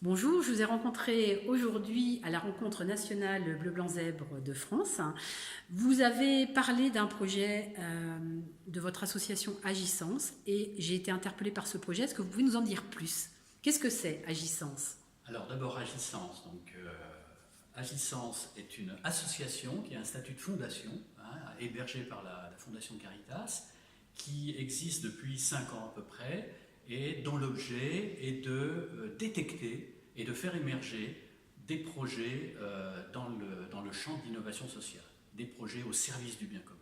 Bonjour, je vous ai rencontré aujourd'hui à la rencontre nationale Bleu-Blanc-Zèbre de France. Vous avez parlé d'un projet de votre association Agissance et j'ai été interpellée par ce projet. Est-ce que vous pouvez nous en dire plus? Qu'est-ce que c'est Agissance? Alors d'abord Agissance. Agissance est une association qui a un statut de fondation, hébergée par la Fondation Caritas, qui existe depuis 5 ans à peu près et dont l'objet est de détecter et de faire émerger des projets dans le champ de l'innovation sociale, des projets au service du bien commun.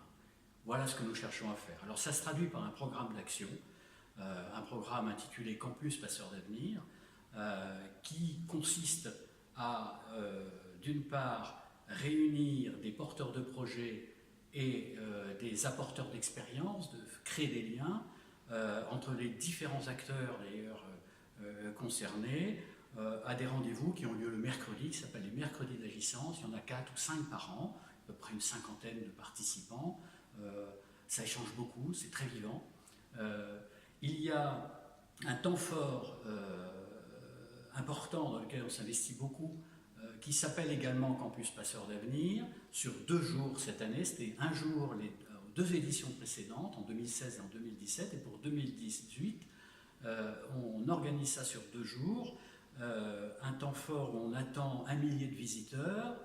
Voilà ce que nous cherchons à faire. Alors ça se traduit par un programme d'action, un programme intitulé Campus Passeurs d'avenir, qui consiste à, d'une part, réunir des porteurs de projets et des apporteurs d'expérience, de créer des liens entre les différents acteurs d'ailleurs concernés, à des rendez-vous qui ont lieu le mercredi, qui s'appellent les mercredis d'Agissance. Il y en a 4 ou 5 par an, à peu près une cinquantaine de participants. Ça échange beaucoup, c'est très vivant. Il y a un temps fort important dans lequel on s'investit beaucoup, qui s'appelle également Campus Passeurs d'avenir, sur 2 jours cette année. C'était un jour les 2 éditions précédentes, en 2016 et en 2017, et pour 2018, on organise ça sur 2 jours, un temps fort où on attend 1 millier de visiteurs.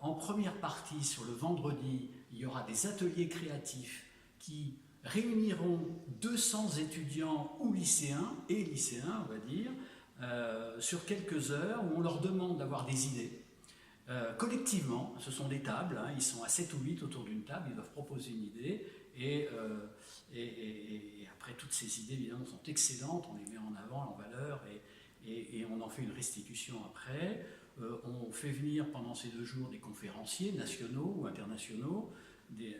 En première partie, sur le vendredi, il y aura des ateliers créatifs qui réuniront 200 étudiants ou lycéens, on va dire, sur quelques heures où on leur demande d'avoir des idées. Collectivement, ce sont des tables, ils sont à 7 ou 8 autour d'une table, ils doivent proposer une idée et après toutes ces idées évidemment sont excellentes, on les met en avant, en valeur et on en fait une restitution après. On fait venir pendant ces 2 jours des conférenciers nationaux ou internationaux qui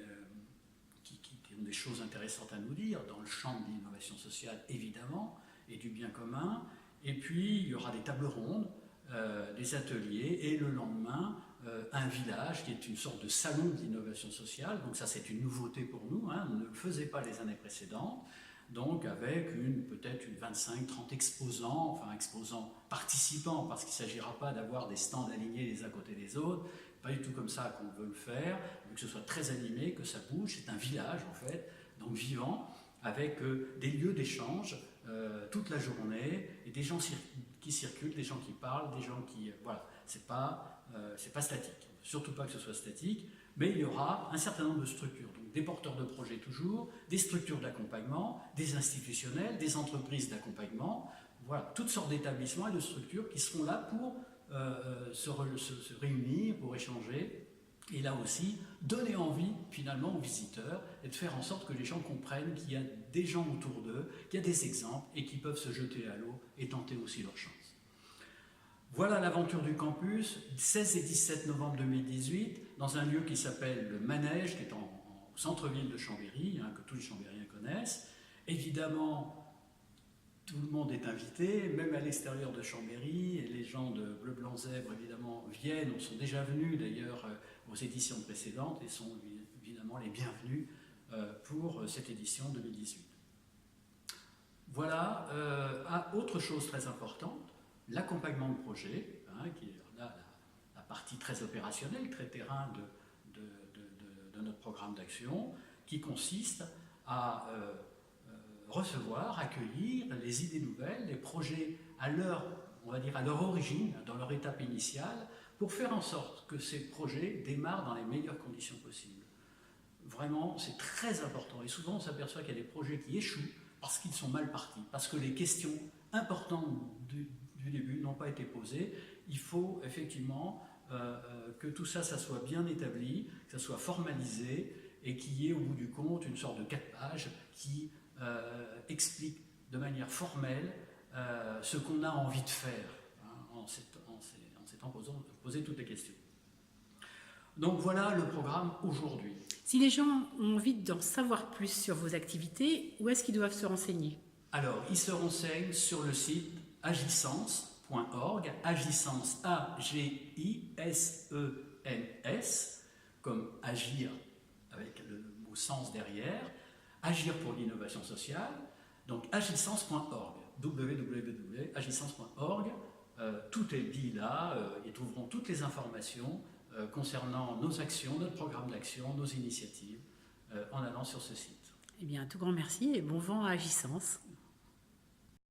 ont des choses intéressantes à nous dire dans le champ de l'innovation sociale évidemment et du bien commun. Et puis il y aura des tables rondes, des ateliers et le lendemain un village qui est une sorte de salon de l'innovation sociale. Donc ça c'est une nouveauté pour nous, on ne le faisait pas les années précédentes. Donc avec peut-être 25-30 exposants participants, parce qu'il ne s'agira pas d'avoir des stands alignés les uns à côté des autres, pas du tout comme ça qu'on veut le faire, que ce soit très animé, que ça bouge, c'est un village en fait, donc vivant, avec des lieux d'échange toute la journée, et des gens qui circulent, des gens qui parlent, des gens qui... voilà, c'est pas statique, surtout pas que ce soit statique, mais il y aura un certain nombre de structures, donc des porteurs de projets toujours, des structures d'accompagnement, des institutionnels, des entreprises d'accompagnement, voilà, toutes sortes d'établissements et de structures qui seront là pour se réunir, pour échanger, et là aussi, donner envie finalement aux visiteurs et de faire en sorte que les gens comprennent qu'il y a des gens autour d'eux, qu'il y a des exemples et qu'ils peuvent se jeter à l'eau et tenter aussi leur chance. Voilà l'aventure du campus, 16 et 17 novembre 2018, dans un lieu qui s'appelle le Manège, qui est au centre-ville de Chambéry, que tous les Chambériens connaissent. Évidemment, tout le monde est invité, même à l'extérieur de Chambéry, et les gens de Bleu-Blanc-Zèbre, évidemment, viennent, ou sont déjà venus d'ailleurs aux éditions précédentes, et sont évidemment les bienvenus pour cette édition 2018. Voilà, autre chose très importante, l'accompagnement de projet, qui est là la partie très opérationnelle, très terrain de notre programme d'action, qui consiste à recevoir, accueillir les idées nouvelles, les projets on va dire à leur origine, dans leur étape initiale, pour faire en sorte que ces projets démarrent dans les meilleures conditions possibles. Vraiment, c'est très important. Et souvent, on s'aperçoit qu'il y a des projets qui échouent parce qu'ils sont mal partis, parce que les questions importantes du début n'ont pas été posées. Il faut effectivement que tout ça soit bien établi, que ça soit formalisé et qu'il y ait au bout du compte une sorte de 4 pages qui explique de manière formelle ce qu'on a envie de faire en s'étant posé toutes les questions. Donc voilà le programme aujourd'hui. Si les gens ont envie d'en savoir plus sur vos activités, où est-ce qu'ils doivent se renseigner? Alors, ils se renseignent sur le site agissance.org, agissance, A-G-I-S-E-N-S, comme agir avec le mot sens derrière, agir pour l'innovation sociale, donc agissance.org, www.agissance.org, tout est dit là. Ils trouveront toutes les informations concernant nos actions, notre programme d'action, nos initiatives, en allant sur ce site. Eh bien, un tout grand merci et bon vent à Agissance.